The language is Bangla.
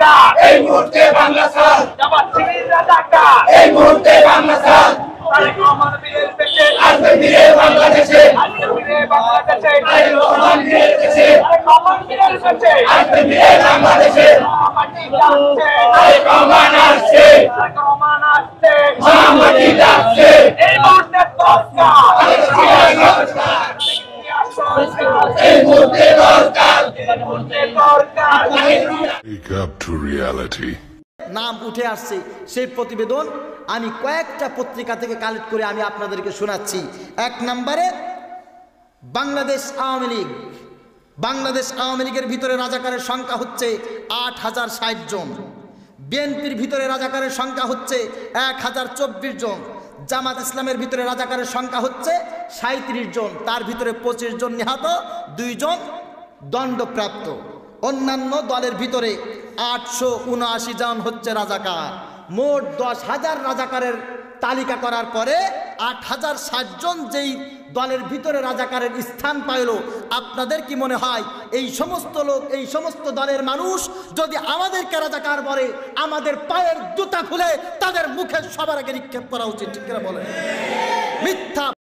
রাজাকার, এই মুহূর্তে বাংলা ছাড়, জামাত শিবির রাজাকার, এই মুহূর্তে বাংলা ছাড়, তারেক রহমান বীরের পেটে, আসবে ফিরে বাংলাদেশে, আজকে ফিরে বাংলাদেশে, তারেক রহমান ফিরে এসেছে, তারেক রহমান বীরের পেটে, আসবে ফিরে বাংলাদেশে, মাটি ডাকছে, তারেক রহমান আসছে, তারেক রহমান আসছে, মাটি ডাকছে, এই মুহূর্তে দরকার, এই মুহূর্তে দরকার, এই মুহূর্তে দরকার। Wake up to reality. নাম উঠে আসছে সেই প্রতিবেদন আমি কয়েকটা পত্রিকা থেকে কালেক্ট করে আমি আপনাদেরকে শোনাচ্ছি। এক নম্বরে বাংলাদেশ আওয়ামী লীগ। বাংলাদেশ আওয়ামী লীগের ভিতরে রাজাকারের সংখ্যা হচ্ছে ৮০৬০ জন। বিএনপির ভিতরে রাজাকারের সংখ্যা হচ্ছে ১০২৪ জন। জামাত ইসলামের ভিতরে রাজাকারের সংখ্যা হচ্ছে ৩৭ জন। তার ভিতরে ২৫ জন নিহত, ২ জন দণ্ডপ্রাপ্ত। অন্যান্য দলের ভিতরে ৮৭৯ জন হচ্ছে রাজাকার। মোট ১০,০০০ রাজাকারের তালিকা করার পরে ৮০৬০ জন যেই দলের ভিতরে রাজাকারের স্থান পাইল, আপনাদের কি মনে হয় এই সমস্ত লোক, এই সমস্ত দলের মানুষ যদি আমাদেরকে রাজাকার বলে, আমাদের পায়ের জুতা খুলে তাদের মুখে সবার আগে নিক্ষেপ করা উচিত? ঠিক করে বলে? মিথ্যা।